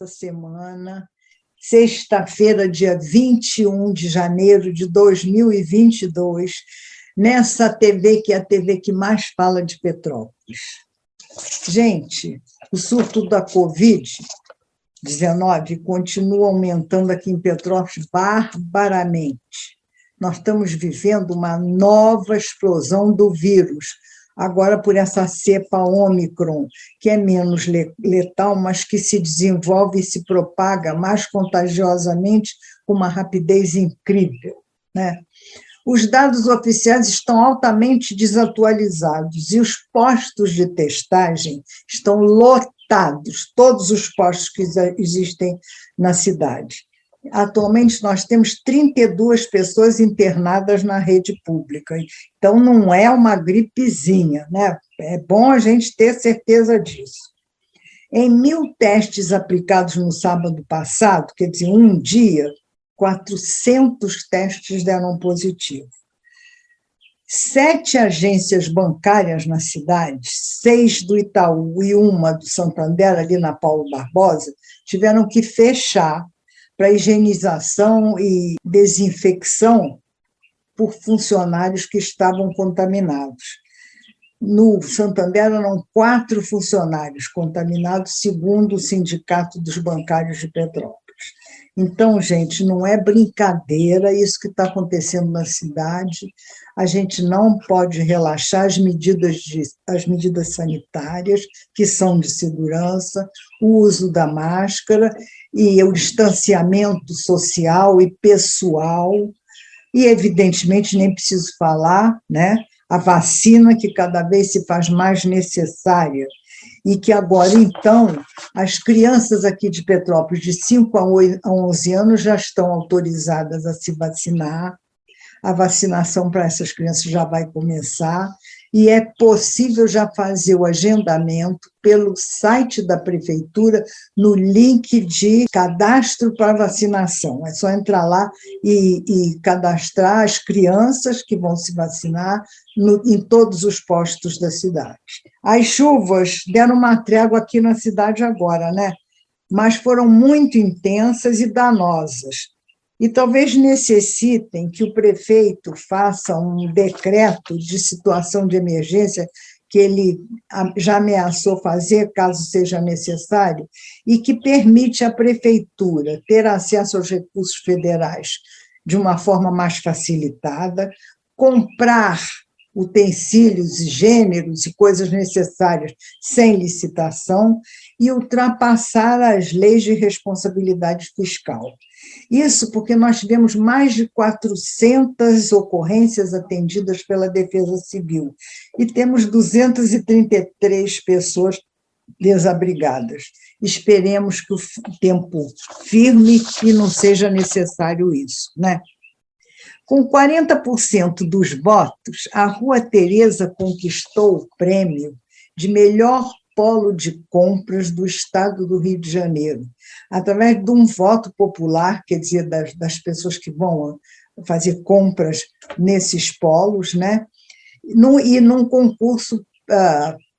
dessa semana, sexta-feira, dia 21 de janeiro de 2022, nessa TV, que é a TV que mais fala de Petrópolis. Gente, o surto da Covid-19 continua aumentando aqui em Petrópolis barbaramente. Nós estamos vivendo uma nova explosão do vírus, agora por essa cepa Ômicron, que é menos letal, mas que se desenvolve e se propaga mais contagiosamente com uma rapidez incrível, né? Os dados oficiais estão altamente desatualizados e os postos de testagem estão lotados, todos os postos que existem na cidade. Atualmente, nós temos 32 pessoas internadas na rede pública, então não é uma gripezinha, né? É bom a gente ter certeza disso. Em 1.000 testes aplicados no sábado passado, quer dizer, um dia, 400 testes deram positivo. 7 agências bancárias na cidade, 6 do Itaú e uma do Santander, ali na Paulo Barbosa, tiveram que fechar para higienização e desinfecção por funcionários que estavam contaminados. No Santander eram 4 funcionários contaminados, segundo o Sindicato dos Bancários de Petrópolis. Então, gente, não é brincadeira isso que está acontecendo na cidade. A gente não pode relaxar as medidas sanitárias, que são de segurança, o uso da máscara e o distanciamento social e pessoal, e, evidentemente, nem preciso falar, né? A vacina, que cada vez se faz mais necessária, e que agora, então, as crianças aqui de Petrópolis, de 5 a 11 anos, já estão autorizadas a se vacinar. A vacinação para essas crianças já vai começar, e é possível já fazer o agendamento pelo site da prefeitura, no link de cadastro para vacinação. É só entrar lá e cadastrar as crianças que vão se vacinar em todos os postos da cidade. As chuvas deram uma trégua aqui na cidade agora, né? Mas foram muito intensas e danosas. E talvez necessitem que o prefeito faça um decreto de situação de emergência, que ele já ameaçou fazer, caso seja necessário, e que permite à prefeitura ter acesso aos recursos federais de uma forma mais facilitada, comprar utensílios, gêneros e coisas necessárias sem licitação e ultrapassar as leis de responsabilidade fiscal. Isso porque nós tivemos mais de 400 ocorrências atendidas pela Defesa Civil e temos 233 pessoas desabrigadas. Esperemos que o tempo firme e não seja necessário isso, né? Com 40% dos votos, a Rua Teresa conquistou o prêmio de melhor polo de compras do estado do Rio de Janeiro, através de um voto popular, quer dizer, das pessoas que vão fazer compras nesses polos, né? E num concurso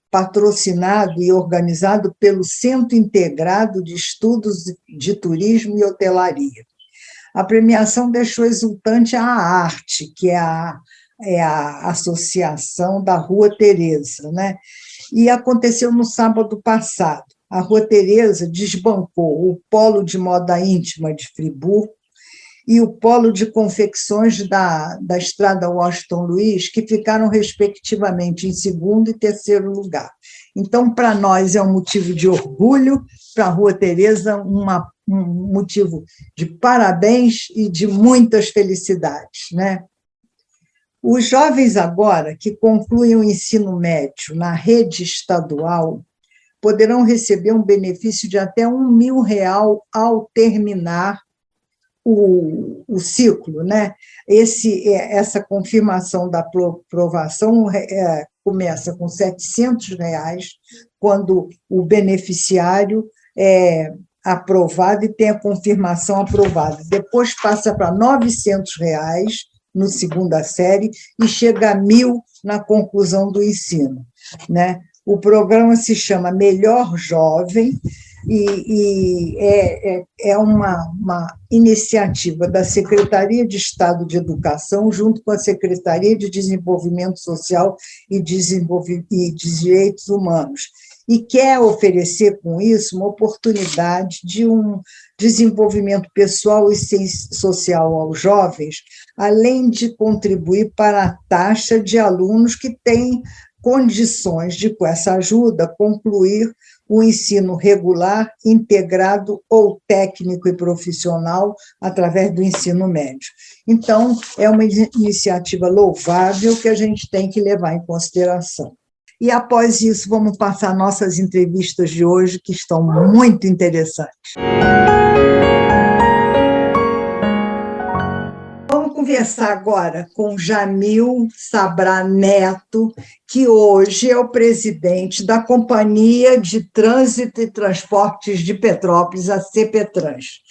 patrocinado e organizado pelo Centro Integrado de Estudos de Turismo e Hotelaria. A premiação deixou exultante a arte, que é a associação da Rua Teresa, né? E aconteceu no sábado passado. A Rua Teresa desbancou o Polo de Moda Íntima de Friburgo e o Polo de Confecções da Estrada Washington Luiz, que ficaram, respectivamente, em segundo e terceiro lugar. Então, para nós, é um motivo de orgulho, para a Rua Teresa, um motivo de parabéns e de muitas felicidades, né? Os jovens agora que concluem o ensino médio na rede estadual poderão receber um benefício de até R$1.000 ao terminar o ciclo, né? Essa confirmação da aprovação começa com R$700, quando o beneficiário é aprovado e tem a confirmação aprovada. Depois passa para R$900 no segunda série e chega a R$1.000 na conclusão do ensino, né? O programa se chama Melhor Jovem, é uma iniciativa da Secretaria de Estado de Educação, junto com a Secretaria de Desenvolvimento Social e de Direitos Humanos, e quer oferecer com isso uma oportunidade de um desenvolvimento pessoal e social aos jovens, além de contribuir para a taxa de alunos que têm condições de, com essa ajuda, concluir o ensino regular, integrado ou técnico e profissional através do ensino médio. Então, é uma iniciativa louvável que a gente tem que levar em consideração. E, após isso, vamos passar nossas entrevistas de hoje, que estão muito interessantes. Vamos conversar agora com Jamil Sabrá Neto, que hoje é o presidente da Companhia de Trânsito e Transportes de Petrópolis, a CPTrans.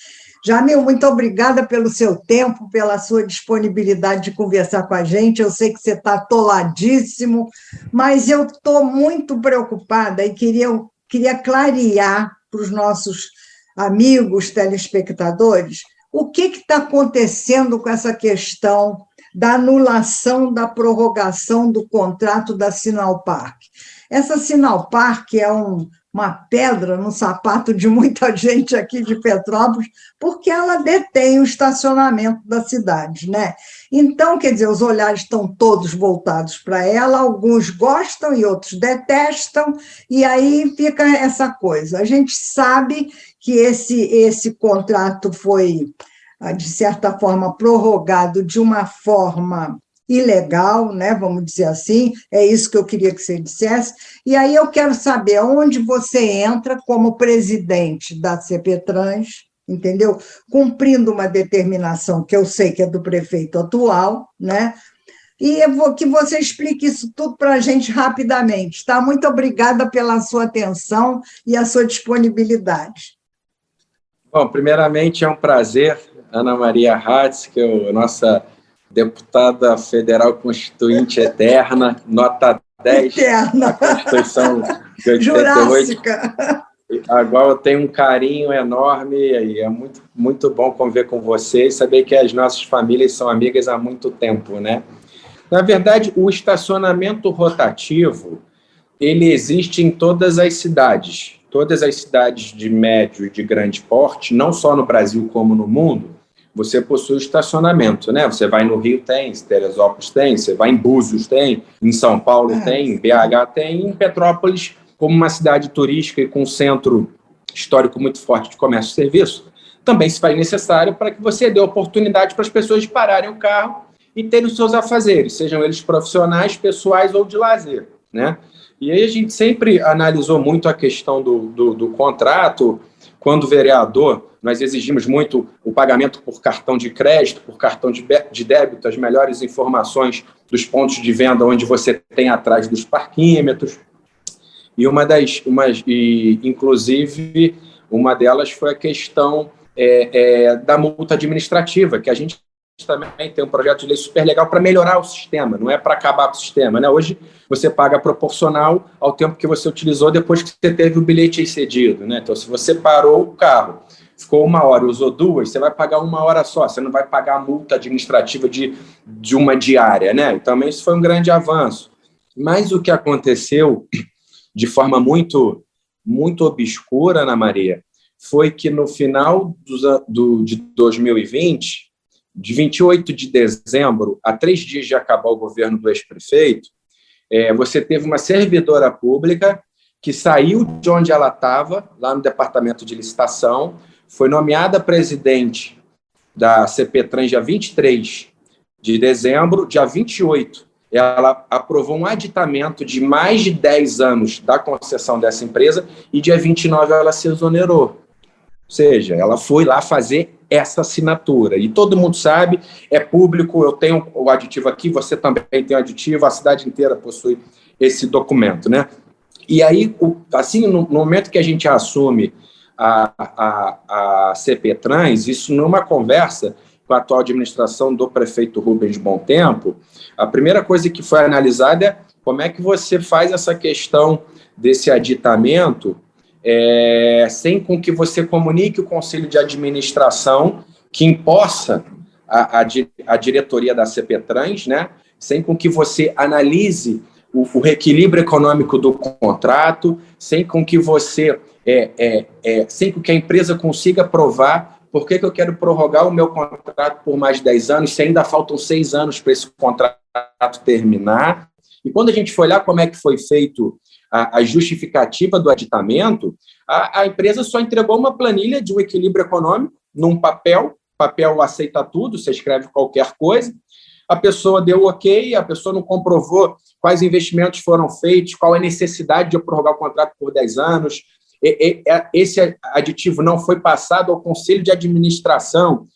Jamil, muito obrigada pelo seu tempo, pela sua disponibilidade de conversar com a gente. Eu sei que você está atoladíssimo, mas eu estou muito preocupada e queria clarear para os nossos amigos telespectadores o que está acontecendo com essa questão da anulação da prorrogação do contrato da Sinalpark. Essa Sinalpark é uma pedra no sapato de muita gente aqui de Petrópolis, porque ela detém o estacionamento da cidade, né? Então, quer dizer, os olhares estão todos voltados para ela, alguns gostam e outros detestam, e aí fica essa coisa. A gente sabe que esse contrato foi, de certa forma, prorrogado de uma forma ilegal, né, vamos dizer assim, é isso que eu queria que você dissesse, e aí eu quero saber onde você entra como presidente da CPTrans, entendeu? Cumprindo uma determinação que eu sei que é do prefeito atual, né? E eu vou que você explique isso tudo para a gente rapidamente, tá? Muito obrigada pela sua atenção e a sua disponibilidade. Bom, primeiramente é um prazer, Ana Maria Hatz, que é a nossa deputada federal constituinte eterna, nota 10 eterna. Da Constituição de 88. Jurássica. Agora eu tenho um carinho enorme e é muito, muito bom conviver com você e saber que as nossas famílias são amigas há muito tempo, né? Na verdade, o estacionamento rotativo, ele existe em todas as cidades de médio e de grande porte, não só no Brasil como no mundo. Você possui estacionamento, né? Você vai no Rio, tem, em Teresópolis tem, você vai em Búzios, tem, em São Paulo tem, em BH tem, em Petrópolis, como uma cidade turística e com um centro histórico muito forte de comércio e serviço, também se faz necessário para que você dê oportunidade para as pessoas de pararem o carro e terem os seus afazeres, sejam eles profissionais, pessoais ou de lazer, né? E aí a gente sempre analisou muito a questão do contrato. Quando vereador, nós exigimos muito o pagamento por cartão de crédito, por cartão de débito, as melhores informações dos pontos de venda onde você tem atrás dos parquímetros. E inclusive, uma delas foi a questão da multa administrativa, que a gente também tem um projeto de lei super legal para melhorar o sistema, não é para acabar com o sistema, né? Hoje você paga proporcional ao tempo que você utilizou depois que você teve o bilhete excedido, né? Então, se você parou o carro, ficou 1 hora, usou 2, você vai pagar 1 hora só, você não vai pagar a multa administrativa de uma diária, né? Então, isso foi um grande avanço. Mas o que aconteceu de forma muito, muito obscura, Ana Maria, foi que no final de 2020, de 28 de dezembro a 3 dias de acabar o governo do ex-prefeito, você teve uma servidora pública que saiu de onde ela estava, lá no departamento de licitação, foi nomeada presidente da CPTrans dia 23 de dezembro, dia 28, ela aprovou um aditamento de mais de 10 anos da concessão dessa empresa e dia 29 ela se exonerou. Ou seja, ela foi lá fazer essa assinatura. E todo mundo sabe, é público, eu tenho o aditivo aqui, você também tem o aditivo, a cidade inteira possui esse documento, né? E aí, assim, no momento que a gente assume a CPTrans, isso numa conversa com a atual administração do prefeito Rubens Bom Tempo, a primeira coisa que foi analisada é como é que você faz essa questão desse aditamento sem com que você comunique o conselho de administração, que impossa a diretoria da CPTrans, né? Sem com que você analise o reequilíbrio econômico do contrato, sem com que você, sem com que a empresa consiga provar por que eu quero prorrogar o meu contrato por mais de 10 anos, se ainda faltam 6 anos para esse contrato terminar. E quando a gente foi olhar como é que foi feito a justificativa do aditamento, a empresa só entregou uma planilha de um equilíbrio econômico num papel aceita tudo, você escreve qualquer coisa, a pessoa deu ok, a pessoa não comprovou quais investimentos foram feitos, qual é a necessidade de eu prorrogar o contrato por 10 anos, esse aditivo não foi passado ao conselho de administração,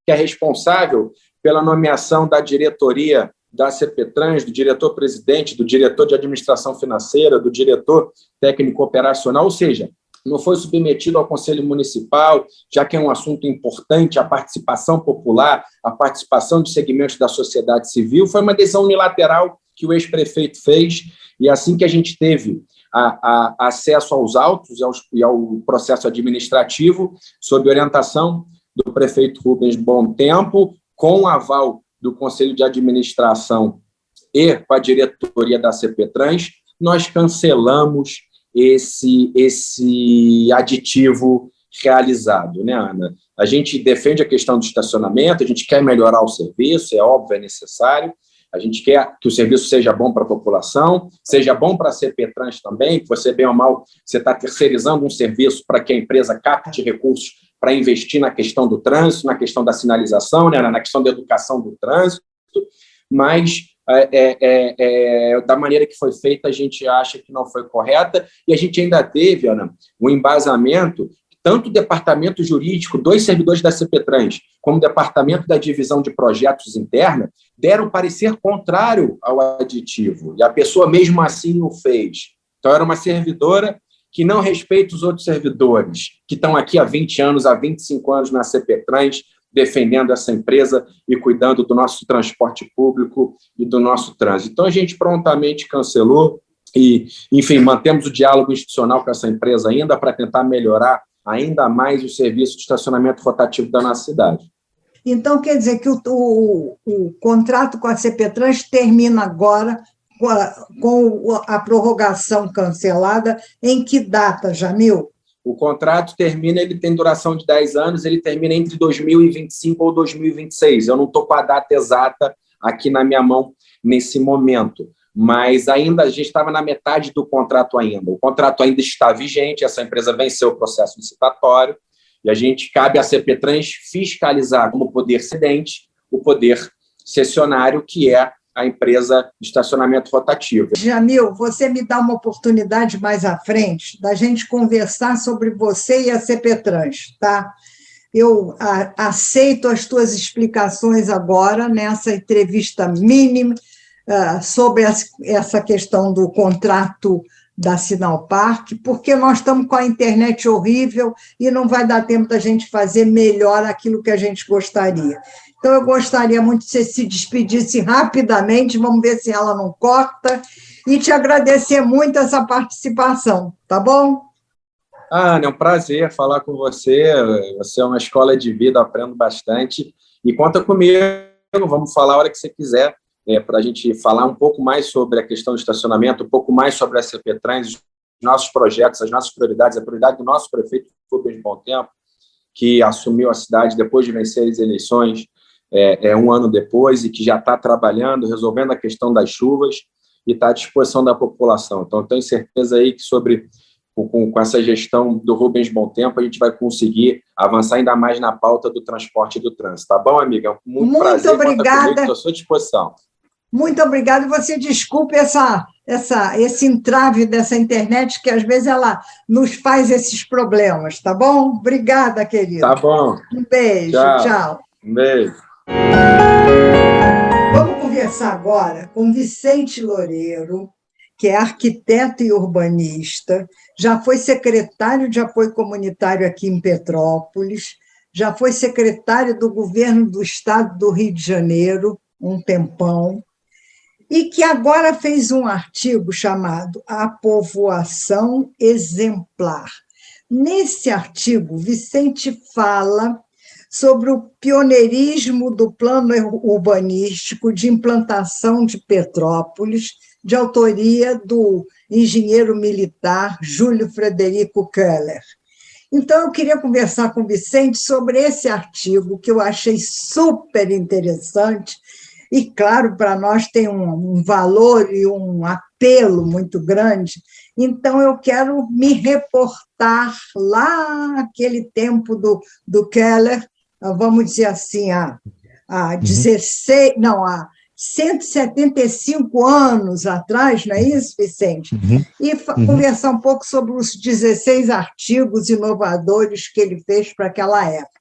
que é responsável pela nomeação da diretoria da CPTrans, do diretor-presidente, do diretor de administração financeira, do diretor técnico operacional, ou seja, não foi submetido ao Conselho Municipal, já que é um assunto importante, a participação popular, a participação de segmentos da sociedade civil, foi uma decisão unilateral que o ex-prefeito fez, e assim que a gente teve acesso aos autos e ao processo administrativo, sob orientação do prefeito Rubens Bom Tempo, com o aval do Conselho de Administração e com a diretoria da CPTrans, nós cancelamos esse aditivo realizado, né, Ana? A gente defende a questão do estacionamento, a gente quer melhorar o serviço, é óbvio, é necessário, a gente quer que o serviço seja bom para a população, seja bom para a CPTrans também, que você, bem ou mal, você está terceirizando um serviço para que a empresa capte recursos para investir na questão do trânsito, na questão da sinalização, né, na questão da educação do trânsito, mas da maneira que foi feita, a gente acha que não foi correta, e a gente ainda teve, Ana, um embasamento, tanto o departamento jurídico, 2 servidores da CPTrans, como o departamento da divisão de projetos interna, deram parecer contrário ao aditivo, e a pessoa mesmo assim o fez. Então, era uma servidora que não respeita os outros servidores, que estão aqui há 20 anos, há 25 anos na CPTrans, defendendo essa empresa e cuidando do nosso transporte público e do nosso trânsito. Então, a gente prontamente cancelou e, enfim, mantemos o diálogo institucional com essa empresa ainda para tentar melhorar ainda mais o serviço de estacionamento rotativo da nossa cidade. Então, quer dizer que o contrato com a CPTrans termina agora com a prorrogação cancelada. Em que data, Jamil? O contrato termina, ele tem duração de 10 anos, ele termina entre 2025 ou 2026. Eu não estou com a data exata aqui na minha mão nesse momento, mas ainda a gente estava na metade do contrato ainda. O contrato ainda está vigente, essa empresa venceu o processo licitatório, e a gente, cabe à CPTrans fiscalizar como poder cedente o poder cessionário, que é a empresa de estacionamento rotativo. Jamil, você me dá uma oportunidade mais à frente da gente conversar sobre você e a CPTrans, tá? Eu aceito as tuas explicações agora, nessa entrevista mínima, sobre essa questão do contrato da Sinalpark, porque nós estamos com a internet horrível e não vai dar tempo da gente fazer melhor aquilo que a gente gostaria. Então, eu gostaria muito que você se despedisse rapidamente, vamos ver se ela não corta, e te agradecer muito essa participação, tá bom? É um prazer falar com você, você é uma escola de vida, aprendo bastante, e conta comigo, vamos falar a hora que você quiser, para a gente falar um pouco mais sobre a questão do estacionamento, um pouco mais sobre a CPTrans, os nossos projetos, as nossas prioridades, a prioridade do nosso prefeito Rubens Bom Tempo, que assumiu a cidade depois de vencer as eleições, um ano depois, e que já está trabalhando, resolvendo a questão das chuvas e está à disposição da população. Então, tenho certeza aí que com essa gestão do Rubens Bom Tempo, a gente vai conseguir avançar ainda mais na pauta do transporte e do trânsito. Tá bom, amiga? Muito prazer. Obrigada. Estou à sua disposição. Muito obrigada. Você desculpe esse entrave dessa internet, que às vezes ela nos faz esses problemas, tá bom? Obrigada, querido. Tá bom. Um beijo. Tchau. Um beijo. Vamos conversar agora com Vicente Loureiro, que é arquiteto e urbanista, já foi secretário de apoio comunitário aqui em Petrópolis, já foi secretário do governo do estado do Rio de Janeiro, um tempão, e que agora fez um artigo chamado A Povoação Exemplar. Nesse artigo, Vicente fala sobre o pioneirismo do plano urbanístico de implantação de Petrópolis, de autoria do engenheiro militar Júlio Frederico Keller. Então, eu queria conversar com o Vicente sobre esse artigo, que eu achei super interessante, e, claro, para nós tem um valor e um apelo muito grande. Então, eu quero me reportar lá naquele tempo do Keller, vamos dizer assim, há 175 anos atrás, não é isso, Vicente? E conversar um pouco sobre os 16 artigos inovadores que ele fez para aquela época.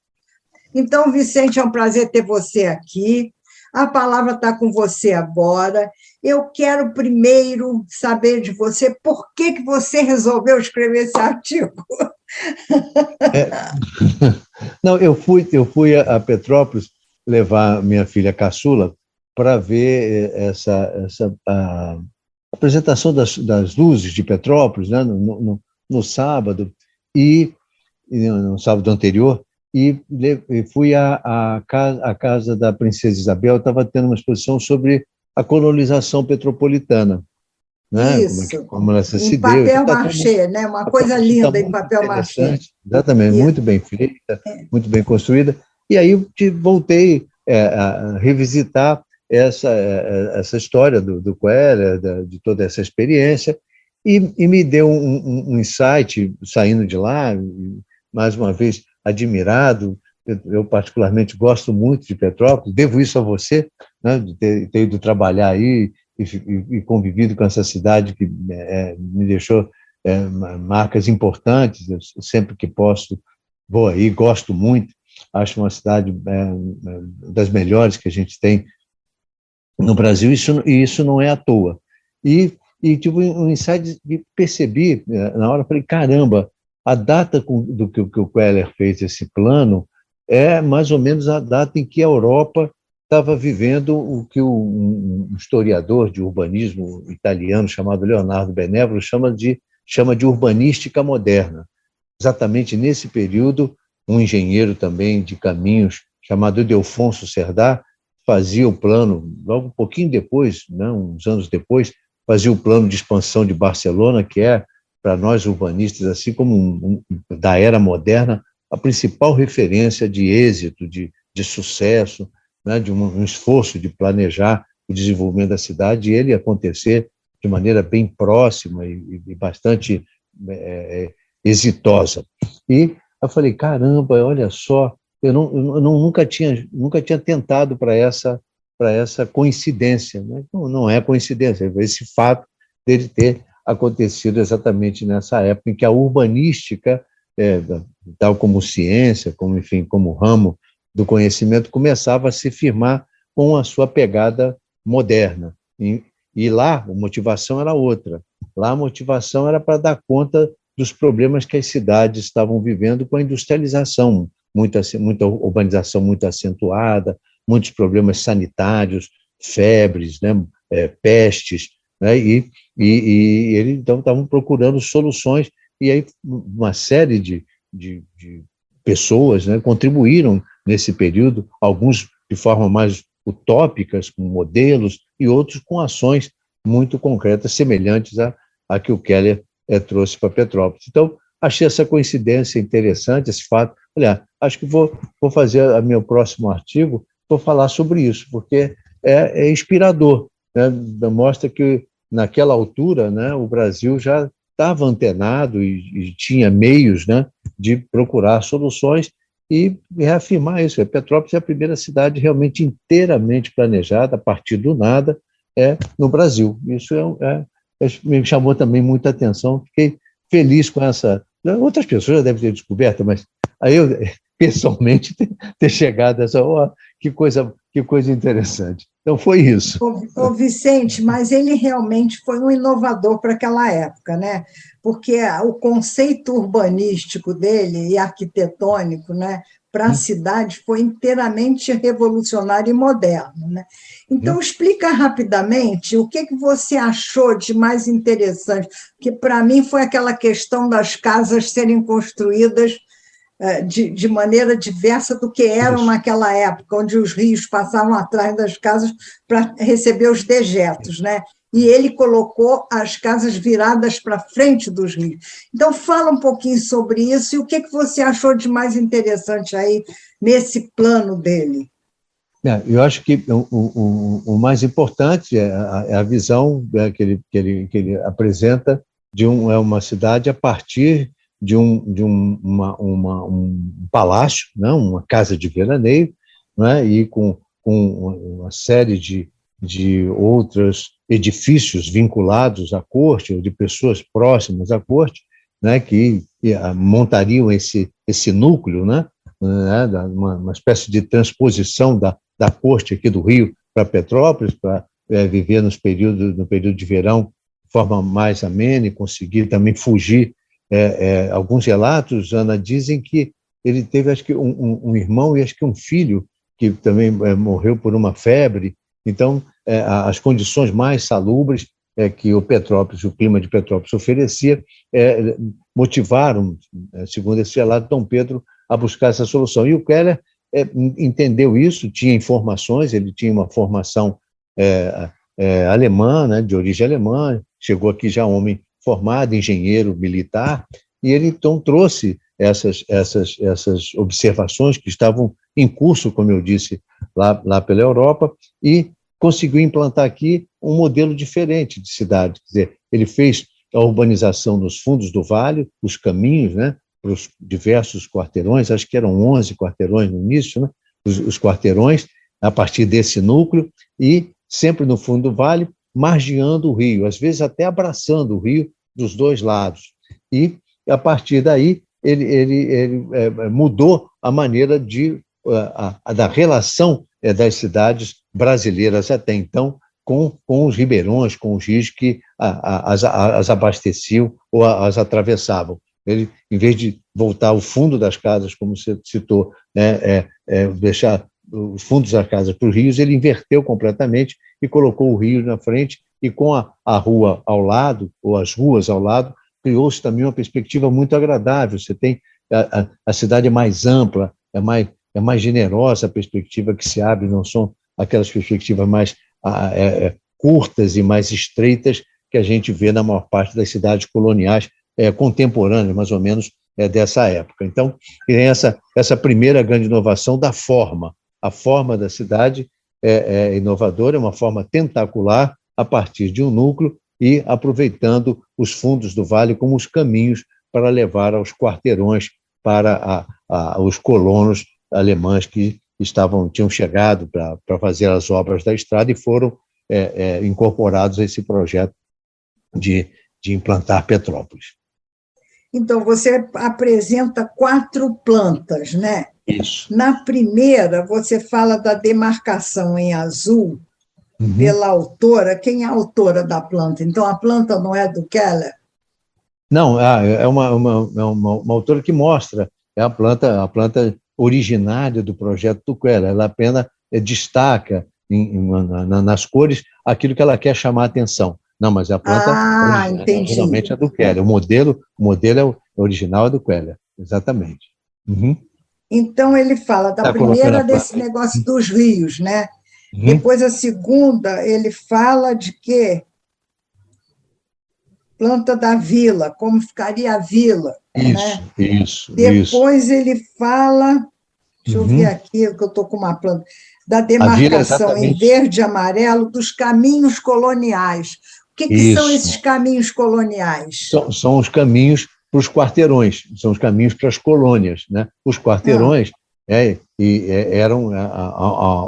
Então, Vicente, é um prazer ter você aqui. A palavra está com você agora. Eu quero primeiro saber de você por que você resolveu escrever esse artigo. Não, eu fui a Petrópolis levar minha filha caçula para ver a apresentação das luzes de Petrópolis, né, no sábado, e no sábado anterior, e fui à casa da Princesa Isabel. Estava tendo uma exposição sobre a colonização petropolitana, né? Isso, como ela se deu. Papel machê, né? Uma coisa linda em papel machê. Exatamente, muito bem feita, muito bem construída. E aí eu voltei a revisitar essa história do Keller, de toda essa experiência, e me deu um insight saindo de lá, mais uma vez admirado. Eu particularmente gosto muito de Petrópolis, devo isso a você, né, de ter ido trabalhar aí e convivido com essa cidade que me deixou marcas importantes. Eu, sempre que posso, vou aí, gosto muito, acho uma cidade das melhores que a gente tem no Brasil, e isso não é à toa. E tive um insight de percebi, na hora, falei, caramba, a data do que o Keller fez esse plano é mais ou menos a data em que a Europa estava vivendo o que um historiador de urbanismo italiano chamado Leonardo Benevolo chama de urbanística moderna. Exatamente nesse período, um engenheiro também de caminhos chamado Ildefonso Cerdá fazia o plano, logo um pouquinho depois, né, uns anos depois, fazia o plano de expansão de Barcelona, que é, para nós urbanistas, assim como da era moderna, a principal referência de êxito, de sucesso, né, de um esforço de planejar o desenvolvimento da cidade, e ele acontecer de maneira bem próxima e bastante exitosa. E eu falei, caramba, olha só, eu nunca tinha tentado para essa coincidência, né? Não é coincidência, esse fato dele ter acontecido exatamente nessa época em que a urbanística, tal como ciência, como ramo do conhecimento, começava a se firmar com a sua pegada moderna. E lá a motivação era outra. Lá a motivação era para dar conta dos problemas que as cidades estavam vivendo com a industrialização, muita urbanização muito acentuada, muitos problemas sanitários, febres, né, pestes, né, e eles então estavam procurando soluções, e aí uma série de pessoas, né, contribuíram nesse período, alguns de forma mais utópicas, com modelos, e outros com ações muito concretas, semelhantes a que o Keller trouxe para Petrópolis. Então, achei essa coincidência interessante, esse fato. Olha, acho que vou fazer o meu próximo artigo, vou falar sobre isso, porque é inspirador, né? Mostra que, naquela altura, né, o Brasil já estava antenado e tinha meios, né, de procurar soluções e reafirmar isso. Petrópolis é a primeira cidade realmente inteiramente planejada, a partir do nada, no Brasil. Isso me chamou também muita atenção, fiquei feliz com essa. Outras pessoas já devem ter descoberto, mas aí eu, pessoalmente, ter chegado a essa, que coisa interessante. Então, foi isso. Ô Vicente, mas ele realmente foi um inovador para aquela época, né? Porque o conceito urbanístico dele e arquitetônico, né, para a cidade foi inteiramente revolucionário e moderno, né? Então, explica rapidamente o que você achou de mais interessante, porque para mim foi aquela questão das casas serem construídas de maneira diversa do que eram naquela época, onde os rios passavam atrás das casas para receber os dejetos, né? E ele colocou as casas viradas para frente dos rios. Então, fala um pouquinho sobre isso e o que você achou de mais interessante aí nesse plano dele. Eu acho que o mais importante é a visão que ele apresenta de uma cidade a partir de um palácio, né, uma casa de veraneio, né, e com uma série de outros edifícios vinculados à corte, ou de pessoas próximas à corte, né, que montariam esse núcleo, né, uma espécie de transposição da corte aqui do Rio para Petrópolis, para viver no período de verão de forma mais amena e conseguir também fugir. Alguns relatos, Ana, dizem que ele teve, acho que, um irmão e acho que um filho que também morreu por uma febre. Então, as condições mais salubres que o clima de Petrópolis oferecia, motivaram, segundo esse relato, Dom Pedro a buscar essa solução. E o Keller entendeu isso, tinha informações, ele tinha uma formação alemã, né, de origem alemã, chegou aqui já homem formado, engenheiro militar, e ele então trouxe essas observações que estavam em curso, como eu disse, lá pela Europa, e conseguiu implantar aqui um modelo diferente de cidade. Quer dizer, ele fez a urbanização nos fundos do vale, os caminhos, né, para os diversos quarteirões, acho que eram 11 quarteirões no início, né, os quarteirões, a partir desse núcleo, e sempre no fundo do vale, margeando o rio, às vezes até abraçando o rio dos dois lados. E, a partir daí, ele mudou a maneira da relação das cidades brasileiras até então com os ribeirões, com os rios que as abasteciam ou as atravessavam. Ele, em vez de voltar ao fundo das casas, como você citou, deixar os fundos das casas para os rios, ele inverteu completamente e colocou o rio na frente, e com a rua ao lado, ou as ruas ao lado, criou-se também uma perspectiva muito agradável. Você tem a cidade é mais ampla, é mais generosa a perspectiva que se abre, não são aquelas perspectivas mais curtas e mais estreitas que a gente vê na maior parte das cidades coloniais contemporâneas, mais ou menos, dessa época. Então, tem essa primeira grande inovação da forma. A forma da cidade é inovadora, é uma forma tentacular a partir de um núcleo e aproveitando os fundos do vale como os caminhos para levar aos quarteirões para os colonos alemães que tinham chegado para fazer as obras da estrada e foram incorporados a esse projeto de implantar Petrópolis. Então, você apresenta 4 plantas, né? Isso. Na primeira, você fala da demarcação em azul pela autora. Quem é a autora da planta? Então, a planta não é do Keller? Não, é uma autora que mostra a planta originária do projeto do Keller. Ela apenas destaca nas cores aquilo que ela quer chamar a atenção. Não, mas a planta originalmente é do Keller. O modelo original é do Keller, exatamente. Então, ele fala da primeira desse negócio dos rios, né? Depois, a segunda, ele fala de quê? Planta da vila, como ficaria a vila. Isso. Depois ele fala, deixa eu ver aqui, que eu estou com uma planta, da demarcação em verde e amarelo dos caminhos coloniais. O que são esses caminhos coloniais? São os caminhos para os quarteirões, são os caminhos para as colônias, né? Os quarteirões eram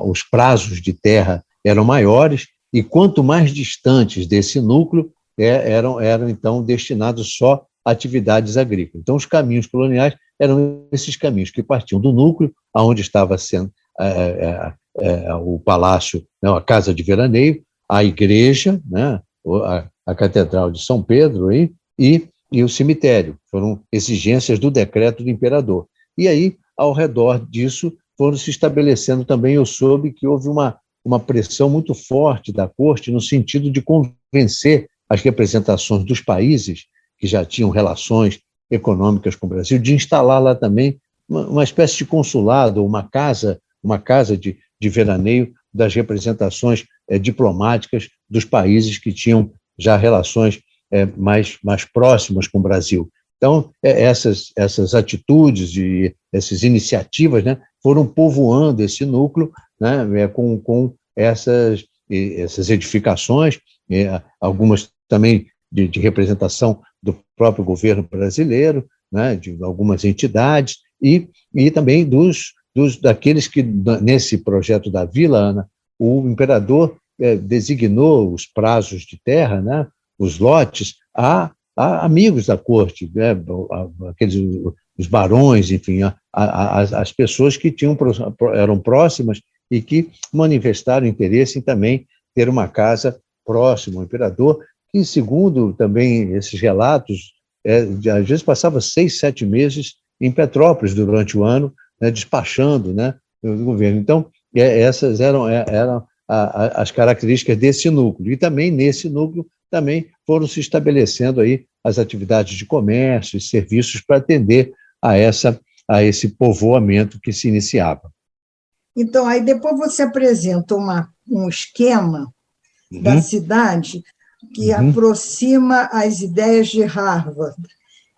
os prazos de terra eram maiores, e quanto mais distantes desse núcleo eram então destinados só a atividades agrícolas. Então, os caminhos coloniais eram esses caminhos que partiam do núcleo, aonde estava sendo o palácio, a casa de veraneio, a igreja, né? A Catedral de São Pedro e o cemitério. Foram exigências do decreto do imperador. E aí ao redor disso, foram se estabelecendo também. Eu soube que houve uma pressão muito forte da corte no sentido de convencer as representações dos países que já tinham relações econômicas com o Brasil, de instalar lá também uma espécie de consulado, uma casa de veraneio das representações diplomáticas dos países que tinham já relações mais próximas com o Brasil. Então, essas atitudes e essas iniciativas, né, foram povoando esse núcleo, né, com essas edificações, algumas também de representação do próprio governo brasileiro, né, de algumas entidades, e também daqueles que, nesse projeto da Vila, Ana, o imperador designou os prazos de terra, né, os lotes, a amigos da corte, né, os barões, enfim, as pessoas que eram próximas e que manifestaram interesse em também ter uma casa próxima ao imperador, que, segundo também esses relatos, às vezes passava 6, 7 meses em Petrópolis durante o ano, né, despachando, né, o governo. Então, essas eram as características desse núcleo. E também, nesse núcleo, também foram se estabelecendo aí as atividades de comércio e serviços para atender a esse povoamento que se iniciava. Então, aí depois você apresenta um esquema da cidade que aproxima as ideias de Harvard.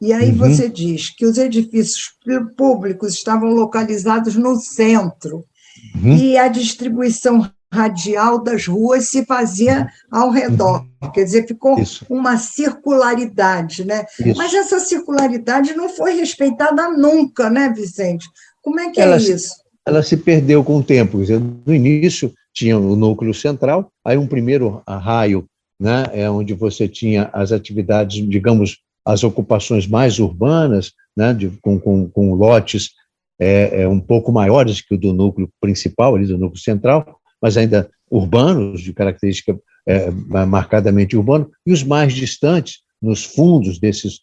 E aí você diz que os edifícios públicos estavam localizados no centro e a distribuição radial das ruas se fazia ao redor. Quer dizer, ficou uma circularidade, né? Mas essa circularidade não foi respeitada nunca, né, Vicente? Como é que é isso? Ela se perdeu com o tempo. Quer dizer, no início tinha o núcleo central, aí um primeiro raio, né, onde você tinha as atividades, digamos, as ocupações mais urbanas, né, com lotes um pouco maiores que o do núcleo principal, ali do núcleo central, mas ainda urbanos, de característica marcadamente urbana, e os mais distantes, nos fundos desses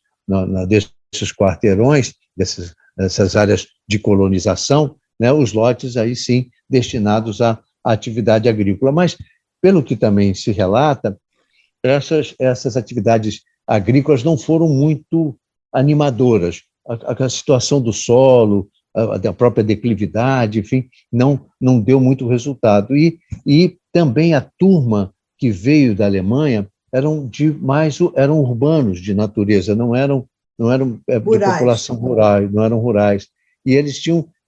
quarteirões, dessas áreas de colonização, né, os lotes aí sim destinados à atividade agrícola. Mas, pelo que também se relata, essas atividades agrícolas não foram muito animadoras. A situação do solo, da própria declividade, enfim, não deu muito resultado. E também a turma que veio da Alemanha eram urbanos de natureza, não eram de população rural, não eram rurais. E eles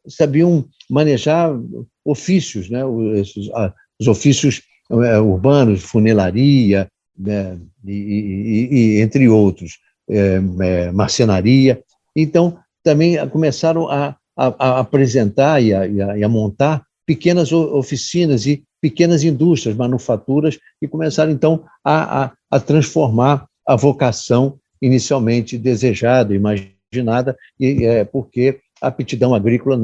sabiam manejar ofícios, né, os ofícios urbanos, funilaria, né, e entre outros, marcenaria. Então, também começaram a apresentar e a montar pequenas oficinas e pequenas indústrias, manufaturas, e começaram, então, a transformar a vocação inicialmente desejada, imaginada, porque a aptidão agrícola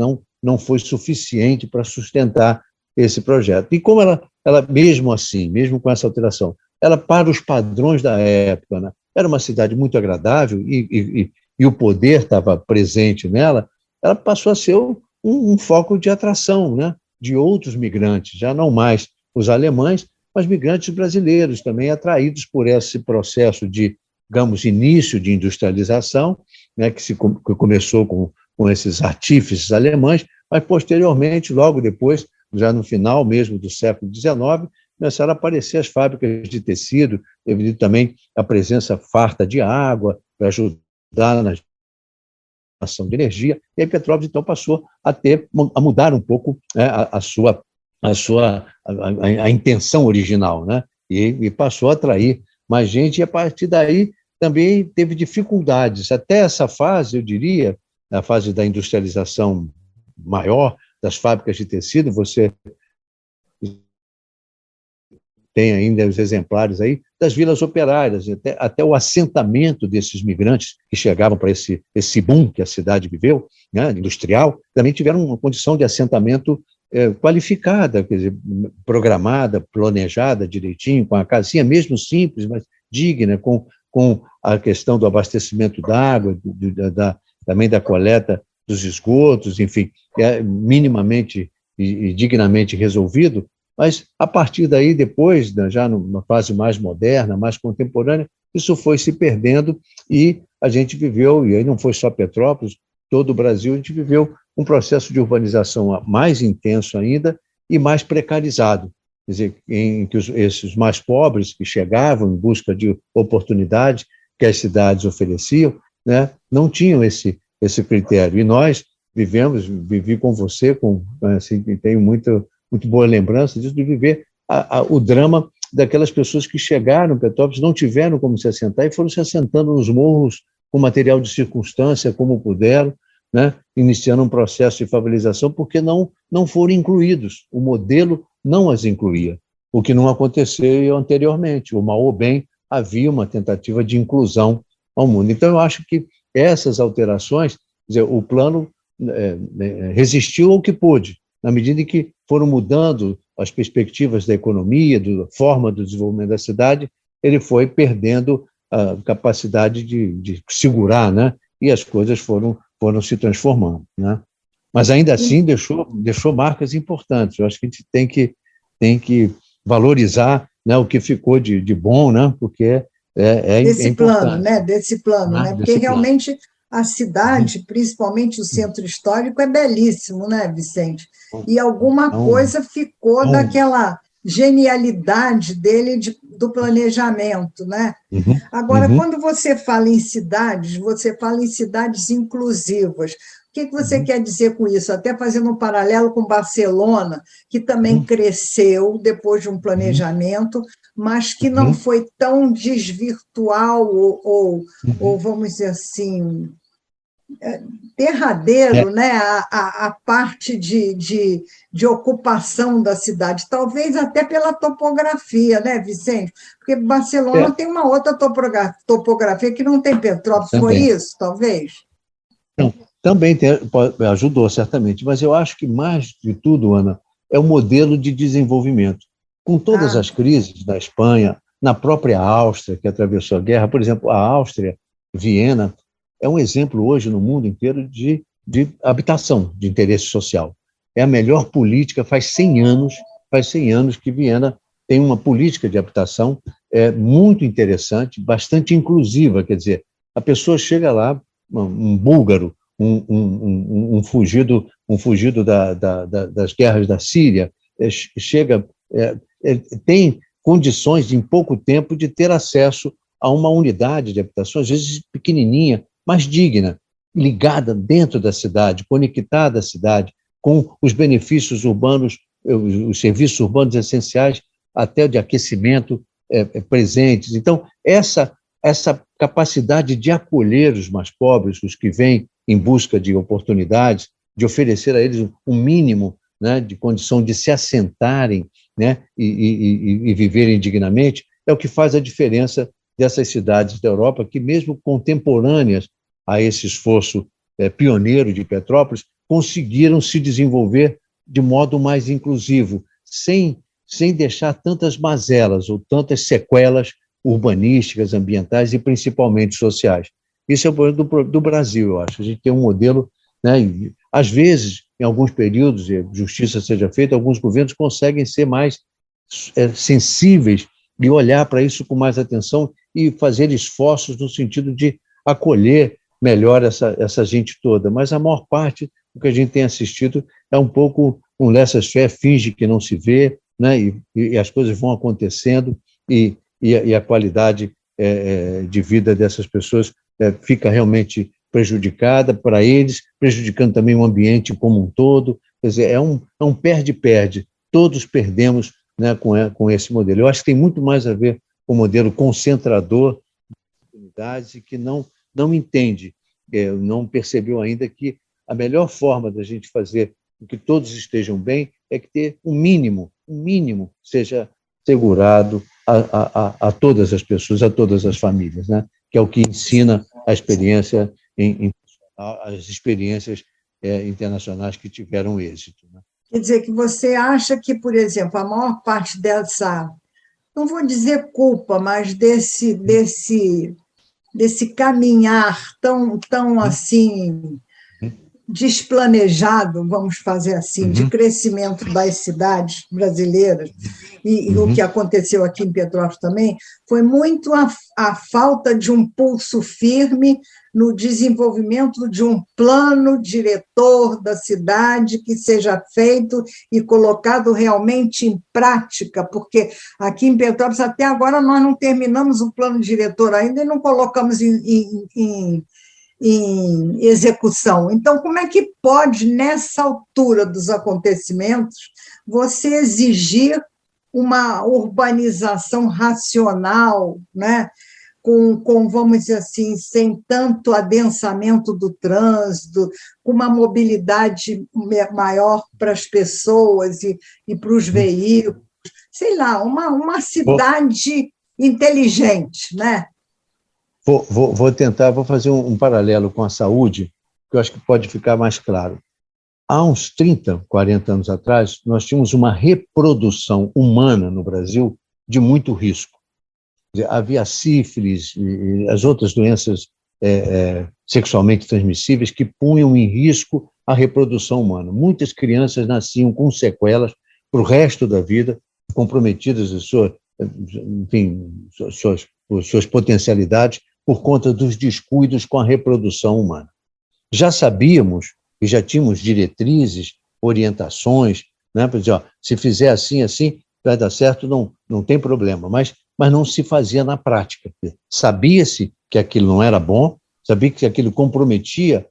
não foi suficiente para sustentar esse projeto. E como ela mesmo assim, mesmo com essa alteração, ela, para os padrões da época, né, era uma cidade muito agradável e o poder estava presente nela, ela passou a ser um foco de atração, né, de outros migrantes, já não mais os alemães, mas migrantes brasileiros também atraídos por esse processo de, digamos, início de industrialização, né, que começou com esses artífices alemães, mas posteriormente, logo depois, já no final mesmo do século XIX, começaram a aparecer as fábricas de tecido, devido também à presença farta de água, para ajudar na geração de energia, e aí Petrópolis, então, passou a mudar um pouco, né, a intenção original, né, e passou a atrair mais gente, e a partir daí também teve dificuldades. Até essa fase, eu diria, a fase da industrialização maior, das fábricas de tecido, você tem ainda os exemplares aí das vilas operárias, até o assentamento desses migrantes que chegavam para esse boom que a cidade viveu, né, industrial, também tiveram uma condição de assentamento qualificada, quer dizer, programada, planejada direitinho, com a casinha mesmo simples, mas digna, com a questão do abastecimento d'água, também da coleta dos esgotos, enfim, minimamente e dignamente resolvido, mas a partir daí, depois, já numa fase mais moderna, mais contemporânea, isso foi se perdendo e a gente viveu, e aí não foi só Petrópolis, todo o Brasil, a gente viveu um processo de urbanização mais intenso ainda e mais precarizado. Quer dizer, em que esses mais pobres que chegavam em busca de oportunidades que as cidades ofereciam, né, não tinham esse critério. E nós vivi com você, assim, tenho muito boa lembrança disso, de viver o drama daquelas pessoas que chegaram em Petrópolis, não tiveram como se assentar e foram se assentando nos morros com material de circunstância, como puderam, né, iniciando um processo de favelização, porque não foram incluídos. O modelo não as incluía, o que não aconteceu anteriormente. O mal ou bem, havia uma tentativa de inclusão ao mundo. Então, eu acho que essas alterações, quer dizer, o plano resistiu ao que pôde, na medida em que foram mudando as perspectivas da economia, da forma do desenvolvimento da cidade, ele foi perdendo a capacidade de segurar, né? E as coisas foram se transformando, né? Mas ainda assim deixou marcas importantes. Eu acho que a gente tem que valorizar, né, o que ficou de bom, né? Porque é Desse plano, importante. né? Desse plano, né? Porque realmente a cidade, principalmente o centro histórico, é belíssimo, né, Vicente? E alguma coisa ficou daquela genialidade dele do planejamento, né? Agora, quando você fala em cidades, você fala em cidades inclusivas. O que você quer dizer com isso? Até fazendo um paralelo com Barcelona, que também cresceu depois de um planejamento, mas que não foi tão desvirtual ou vamos dizer assim, derradeiro, né? a parte de ocupação da cidade, talvez até pela topografia, né, Vicente? Porque Barcelona tem uma outra topografia que não tem Petrópolis, foi isso, talvez? Também ajudou, certamente, mas eu acho que, mais de tudo, Ana, é o modelo de desenvolvimento. Com todas as crises na Espanha, na própria Áustria, que atravessou a guerra, por exemplo, a Áustria, Viena, é um exemplo hoje no mundo inteiro de habitação, de interesse social. É a melhor política, faz 100 anos que Viena tem uma política de habitação muito interessante, bastante inclusiva, quer dizer, a pessoa chega lá, um búlgaro, um fugido das guerras da Síria, chega, tem condições de, em pouco tempo, de ter acesso a uma unidade de habitação, às vezes pequenininha, mas digna, ligada dentro da cidade, conectada à cidade, com os benefícios urbanos, os serviços urbanos essenciais, até de aquecimento presentes. Então, essa capacidade de acolher os mais pobres, os que vêm em busca de oportunidades, de oferecer a eles um mínimo, né, de condição de se assentarem, né, e viverem dignamente, é o que faz a diferença dessas cidades da Europa, que mesmo contemporâneas a esse esforço pioneiro de Petrópolis, conseguiram se desenvolver de modo mais inclusivo, sem deixar tantas mazelas ou tantas sequelas urbanísticas, ambientais e principalmente sociais. Isso é o problema do Brasil, eu acho. A gente tem um modelo, né, e, às vezes, em alguns períodos, e justiça seja feita, alguns governos conseguem ser mais sensíveis e olhar para isso com mais atenção e fazer esforços no sentido de acolher melhor essa gente toda. Mas a maior parte do que a gente tem assistido é um pouco um laissez-faire, finge que não se vê, né, e as coisas vão acontecendo e a qualidade de vida dessas pessoas fica realmente prejudicada para eles, prejudicando também o ambiente como um todo. Quer dizer, é um perde-perde. Todos perdemos, né, com esse modelo. Eu acho que tem muito mais a ver com o modelo concentrador de oportunidades e que não entende, não percebeu ainda que a melhor forma da gente fazer com que todos estejam bem é que ter um mínimo seja assegurado a todas as pessoas, a todas as famílias, né? Que é o que ensina a experiência, as experiências internacionais que tiveram êxito, né? Quer dizer, que você acha que, por exemplo, a maior parte dessa, não vou dizer culpa, mas desse caminhar tão assim, desplanejado, vamos fazer assim, de crescimento das cidades brasileiras, e o que aconteceu aqui em Petrópolis também, foi muito a falta de um pulso firme no desenvolvimento de um plano diretor da cidade que seja feito e colocado realmente em prática, porque aqui em Petrópolis, até agora, nós não terminamos o plano diretor ainda e não colocamos em execução. Então, como é que pode, nessa altura dos acontecimentos, você exigir uma urbanização racional, né? Vamos dizer assim, sem tanto adensamento do trânsito, com uma mobilidade maior para as pessoas e para os veículos, sei lá, uma cidade inteligente, né? Vou tentar, vou fazer um paralelo com a saúde, que eu acho que pode ficar mais claro. Há uns 30, 40 anos atrás, nós tínhamos uma reprodução humana no Brasil de muito risco. Havia sífilis e as outras doenças sexualmente transmissíveis que punham em risco a reprodução humana. Muitas crianças nasciam com sequelas para o resto da vida, comprometidas suas potencialidades por conta dos descuidos com a reprodução humana. Já sabíamos e já tínhamos diretrizes, orientações, né, para dizer, se fizer assim, vai dar certo, não tem problema, mas não se fazia na prática. Sabia-se que aquilo não era bom, sabia que aquilo comprometia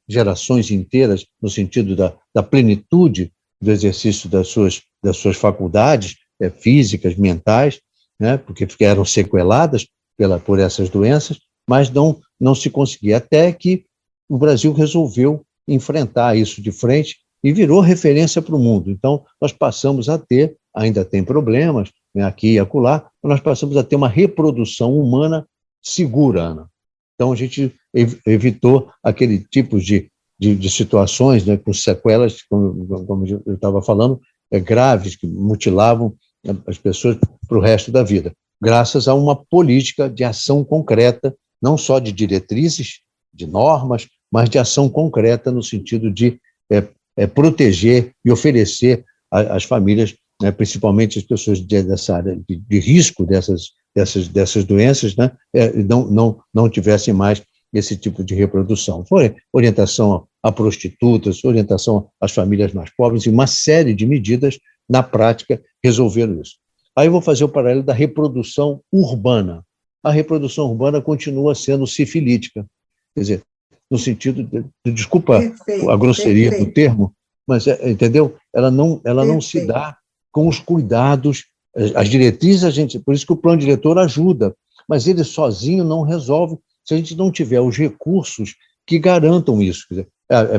gerações inteiras no sentido da plenitude do exercício das suas faculdades físicas, mentais, né, porque eram sequeladas por essas doenças, mas não se conseguia, até que o Brasil resolveu enfrentar isso de frente e virou referência para o mundo. Então, nós passamos a ter, ainda tem problemas, né, aqui e acolá, mas nós passamos a ter uma reprodução humana segura, Ana. Então, a gente evitou aquele tipo de situações, né, com sequelas, como eu estava falando, graves, que mutilavam as pessoas para o resto da vida, graças a uma política de ação concreta, não só de diretrizes, de normas, mas de ação concreta no sentido de proteger e oferecer às famílias, né, principalmente as pessoas dessa área de risco dessas doenças, né, não tivessem mais esse tipo de reprodução. Foi orientação a prostitutas, orientação às famílias mais pobres e uma série de medidas, na prática, resolveram isso. Aí eu vou fazer o paralelo da reprodução urbana. A reprodução urbana continua sendo sifilítica, quer dizer, no sentido desculpa a grosseria do termo, mas, entendeu? Ela não se dá com os cuidados, as diretrizes, por isso que o plano diretor ajuda, mas ele sozinho não resolve se a gente não tiver os recursos que garantam isso. Quer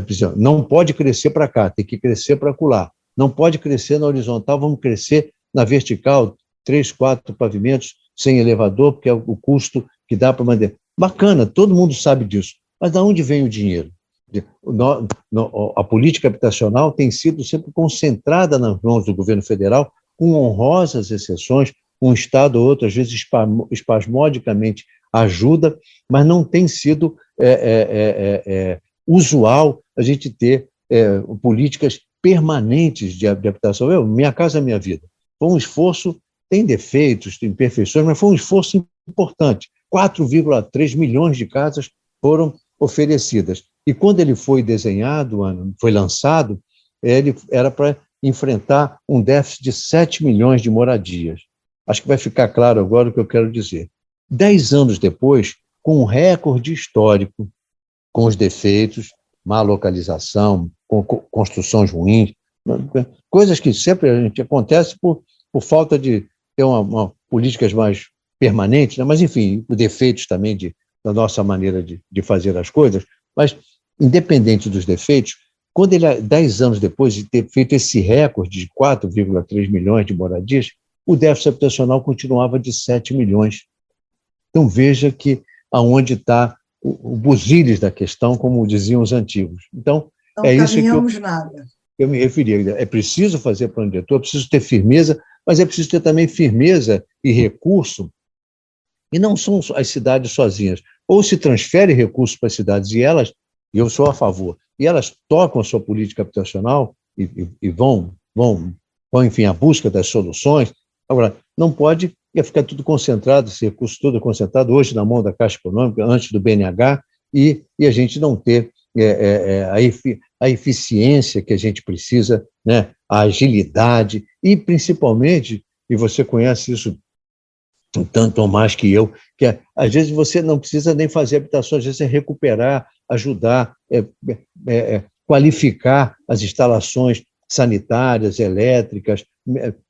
dizer, não pode crescer para cá, tem que crescer para acolá. Não pode crescer na horizontal, vamos crescer na vertical, 3, 4 pavimentos sem elevador, porque é o custo que dá para manter. Bacana, todo mundo sabe disso. Mas de onde vem o dinheiro? A política habitacional tem sido sempre concentrada nas mãos do governo federal, com honrosas exceções, um estado ou outro, às vezes espasmodicamente ajuda, mas não tem sido usual a gente ter políticas permanentes de habitação. Minha Casa Minha Vida. Foi um esforço, tem defeitos, tem imperfeições, mas foi um esforço importante. 4,3 milhões de casas foram oferecidas. E quando ele foi desenhado, foi lançado, ele era para enfrentar um déficit de 7 milhões de moradias. Acho que vai ficar claro agora o que eu quero dizer. 10 anos depois, com um recorde histórico, com os defeitos, má localização, com construções ruins, coisas que sempre a gente acontece por falta de ter políticas mais permanentes, né? Mas, enfim, defeitos também da nossa maneira de fazer as coisas, mas, independente dos defeitos, quando ele, 10 anos depois de ter feito esse recorde de 4,3 milhões de moradias, o déficit habitacional continuava de 7 milhões. Então, veja que aonde está o buziles da questão, como diziam os antigos. Então, não isso caminhamos nada. Eu me referia. É preciso fazer plano diretor, é preciso ter firmeza, mas é preciso ter também firmeza e recurso. E não são as cidades sozinhas. Ou se transfere recursos para as cidades e elas e eu sou a favor, e elas tocam a sua política habitacional e vão, enfim, à busca das soluções. Agora, não pode ficar tudo concentrado, esse recurso todo concentrado hoje na mão da Caixa Econômica, antes do BNH, e a gente não ter a eficiência que a gente precisa, né, a agilidade, e principalmente, e você conhece isso tanto ou mais que eu, que às vezes você não precisa nem fazer habitações, às vezes é recuperar, ajudar, qualificar as instalações sanitárias, elétricas,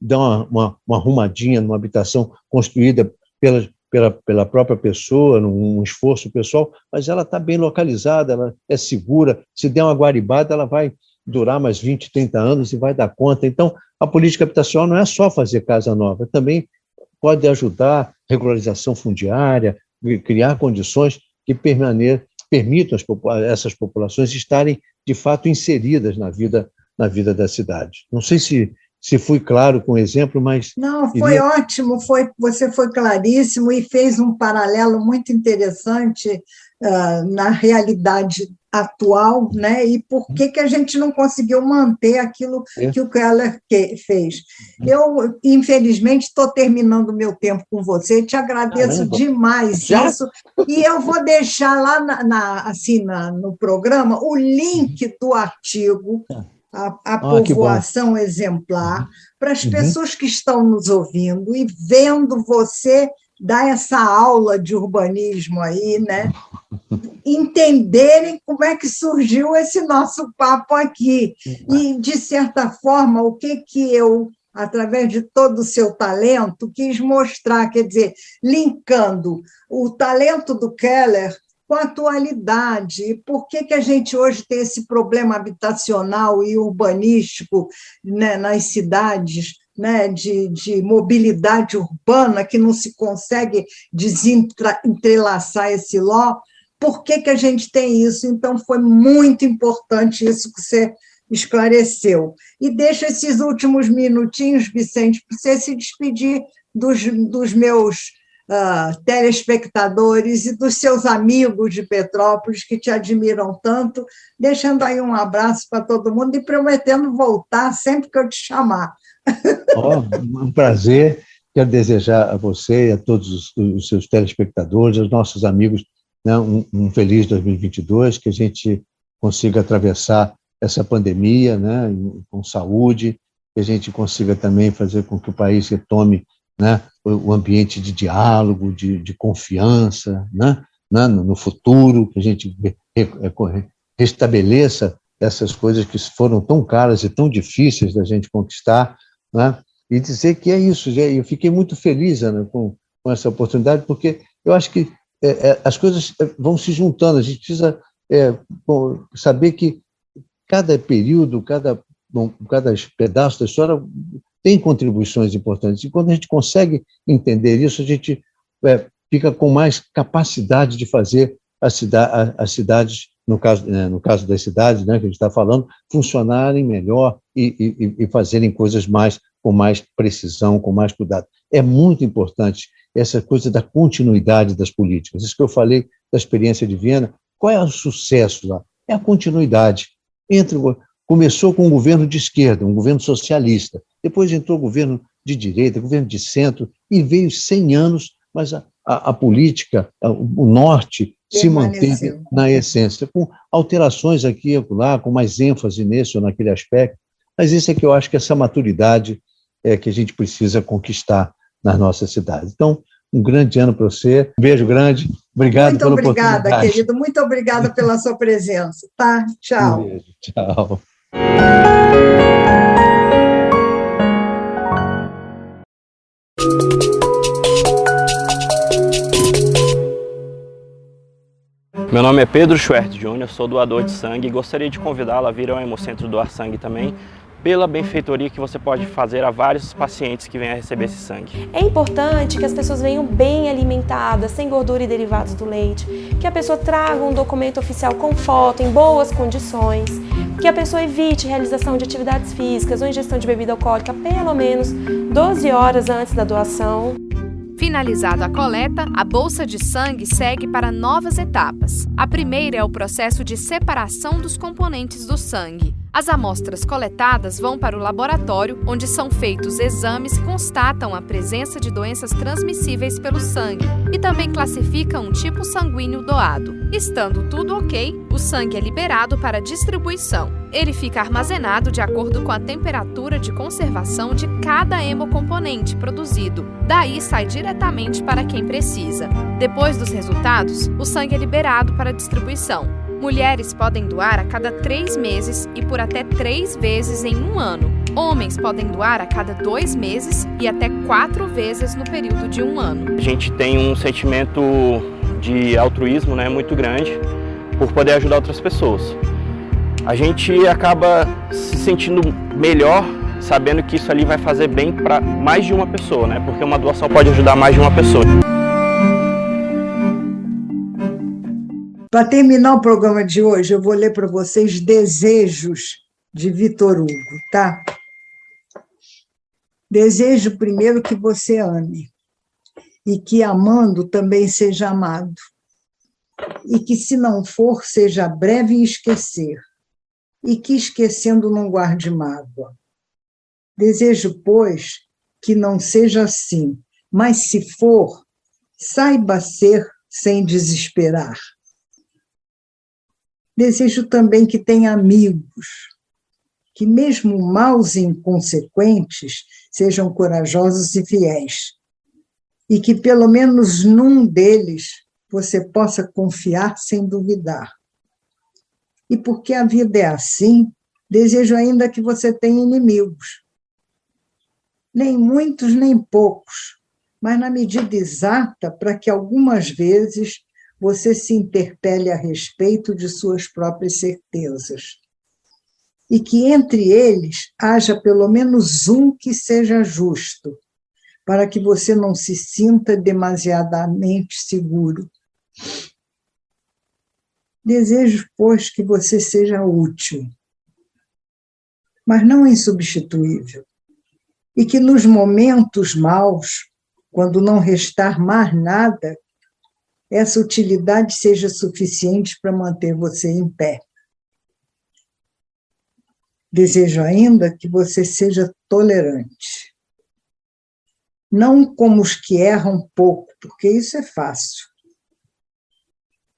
dar uma arrumadinha numa habitação construída pela própria pessoa, num esforço pessoal, mas ela está bem localizada, ela é segura, se der uma guaribada, ela vai durar mais 20, 30 anos e vai dar conta. Então, a política habitacional não é só fazer casa nova, também pode ajudar regularização fundiária, criar condições que permitam essas populações estarem, de fato, inseridas na vida da cidade. Não sei se fui claro com o exemplo, mas... Não, foi ótimo, você foi claríssimo e fez um paralelo muito interessante na realidade atual, né? E por que a gente não conseguiu manter aquilo que o Keller fez. Eu, infelizmente, estou terminando o meu tempo com você, te agradeço demais isso, e eu vou deixar lá no programa o link do artigo A Povoação Exemplar, para as pessoas que estão nos ouvindo e vendo você dar essa aula de urbanismo aí, né? Entenderem como é que surgiu esse nosso papo aqui. E, de certa forma, o que eu, através de todo o seu talento, quis mostrar, quer dizer, linkando o talento do Keller com a atualidade. Por que a gente hoje tem esse problema habitacional e urbanístico, né, nas cidades, né, de mobilidade urbana, que não se consegue entrelaçar esse nó? Por que a gente tem isso? Então, foi muito importante isso que você esclareceu. E deixa esses últimos minutinhos, Vicente, para você se despedir dos meus telespectadores e dos seus amigos de Petrópolis que te admiram tanto, deixando aí um abraço para todo mundo e prometendo voltar sempre que eu te chamar. Um prazer. Quero desejar a você e a todos os seus telespectadores, aos nossos amigos, né, um feliz 2022, que a gente consiga atravessar essa pandemia, né, com saúde, que a gente consiga também fazer com que o país retome, né, o ambiente de diálogo, de confiança, né, no futuro, que a gente restabeleça essas coisas que foram tão caras e tão difíceis da gente conquistar, né, e dizer que é isso. Eu fiquei muito feliz, Ana, com essa oportunidade, porque eu acho que as coisas vão se juntando, a gente precisa saber que cada período, cada pedaço da história tem contribuições importantes, e quando a gente consegue entender isso, a gente fica com mais capacidade de fazer as cidades, no caso das cidades, né, que a gente está falando, funcionarem melhor e fazerem coisas com mais precisão, com mais cuidado. É muito importante essa coisa da continuidade das políticas. Isso que eu falei da experiência de Viena. Qual é o sucesso lá? É a continuidade. Começou com um governo de esquerda, um governo socialista, depois entrou o governo de direita, governo de centro, e veio 100 anos, mas a política, o norte, se manteve na essência, com alterações aqui e lá, com mais ênfase nesse ou naquele aspecto, mas isso é que eu acho que essa maturidade é que a gente precisa conquistar nas nossas cidades. Então, um grande ano para você, um beijo grande, obrigado pela oportunidade. Muito obrigada, querido, muito obrigada pela sua presença, tá? Tchau. Um beijo, tchau. Meu nome é Pedro Schwert Júnior, sou doador de sangue e gostaria de convidá-lo a vir ao Hemocentro doar sangue também, pela benfeitoria que você pode fazer a vários pacientes que venham a receber esse sangue. É importante que as pessoas venham bem alimentadas, sem gordura e derivados do leite, que a pessoa traga um documento oficial com foto, em boas condições, que a pessoa evite realização de atividades físicas ou ingestão de bebida alcoólica pelo menos 12 horas antes da doação. Finalizada a coleta, a bolsa de sangue segue para novas etapas. A primeira é o processo de separação dos componentes do sangue. As amostras coletadas vão para o laboratório, onde são feitos exames que constatam a presença de doenças transmissíveis pelo sangue e também classificam um tipo sanguíneo doado. Estando tudo ok, o sangue é liberado para distribuição. Ele fica armazenado de acordo com a temperatura de conservação de cada hemocomponente produzido. Daí sai diretamente para quem precisa. Depois dos resultados, o sangue é liberado para distribuição. Mulheres podem doar a cada 3 meses e por até 3 vezes em um ano. Homens podem doar a cada 2 meses e até 4 vezes no período de um ano. A gente tem um sentimento de altruísmo, né, muito grande por poder ajudar outras pessoas. A gente acaba se sentindo melhor sabendo que isso ali vai fazer bem para mais de uma pessoa, né? Porque uma doação pode ajudar mais de uma pessoa. Para terminar o programa de hoje, eu vou ler para vocês Desejos de Vitor Hugo, tá? Desejo primeiro que você ame, e que amando também seja amado, e que se não for, seja breve em esquecer, e que esquecendo não guarde mágoa. Desejo, pois, que não seja assim, mas se for, saiba ser sem desesperar. Desejo também que tenha amigos, que mesmo maus e inconsequentes, sejam corajosos e fiéis, e que pelo menos num deles você possa confiar sem duvidar. E porque a vida é assim, desejo ainda que você tenha inimigos. Nem muitos, nem poucos, mas na medida exata para que algumas vezes você se interpele a respeito de suas próprias certezas. E que entre eles haja pelo menos um que seja justo, para que você não se sinta demasiadamente seguro. Desejo, pois, que você seja útil, mas não insubstituível, e que nos momentos maus, quando não restar mais nada, essa utilidade seja suficiente para manter você em pé. Desejo ainda que você seja tolerante. Não como os que erram pouco, porque isso é fácil,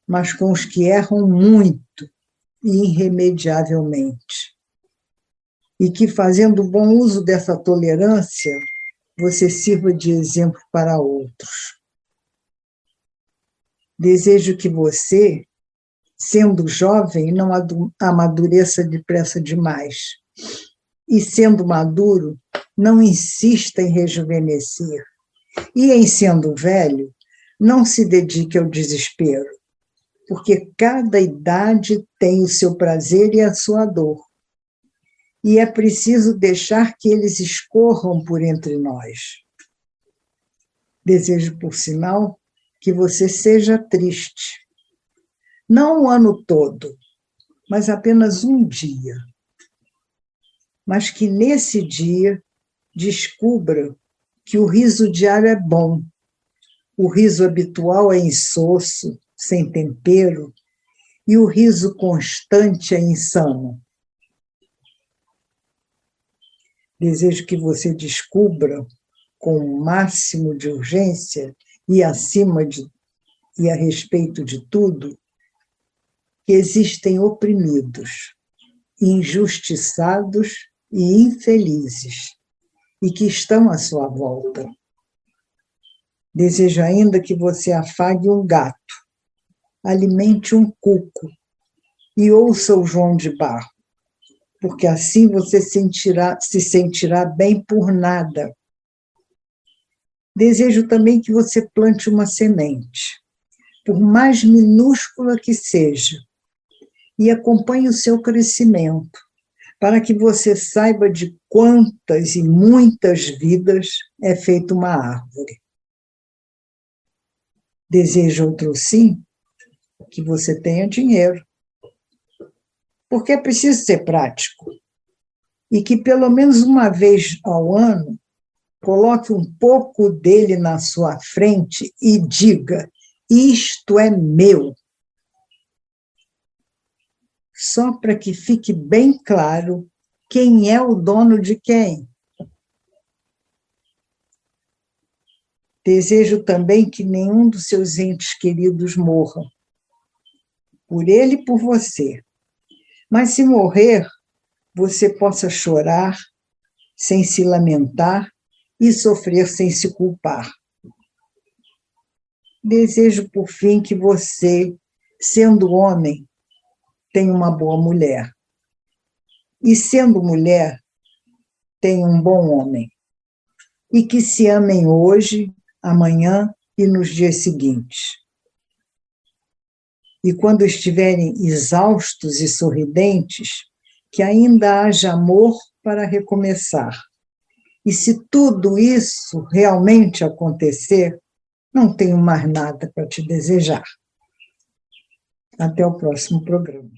mas com os que erram muito e irremediavelmente. E que, fazendo bom uso dessa tolerância, você sirva de exemplo para outros. Desejo que você, sendo jovem, não amadureça depressa demais. E, sendo maduro, não insista em rejuvenescer. E, em sendo velho, não se dedique ao desespero, porque cada idade tem o seu prazer e a sua dor. E é preciso deixar que eles escorram por entre nós. Desejo, por sinal, que você seja triste. Não o ano todo, mas apenas um dia. Mas que nesse dia descubra que o riso diário é bom, o riso habitual é insosso, sem tempero, e o riso constante é insano. Desejo que você descubra, com o máximo de urgência e e a respeito de tudo, que existem oprimidos, injustiçados e infelizes, e que estão à sua volta. Desejo ainda que você afague um gato, alimente um cuco e ouça o João de Barro, porque assim você se sentirá bem por nada. Desejo também que você plante uma semente, por mais minúscula que seja, e acompanhe o seu crescimento, para que você saiba de quantas e muitas vidas é feita uma árvore. Desejo outro sim, que você tenha dinheiro, porque é preciso ser prático, e que pelo menos uma vez ao ano Coloque um pouco dele na sua frente e diga: isto é meu. Só para que fique bem claro quem é o dono de quem. Desejo também que nenhum dos seus entes queridos morra. Por ele e por você. Mas se morrer, você possa chorar sem se lamentar e sofrer sem se culpar. Desejo, por fim, que você, sendo homem, tenha uma boa mulher. E, sendo mulher, tenha um bom homem. E que se amem hoje, amanhã e nos dias seguintes. E quando estiverem exaustos e sorridentes, que ainda haja amor para recomeçar. E se tudo isso realmente acontecer, não tenho mais nada para te desejar. Até o próximo programa.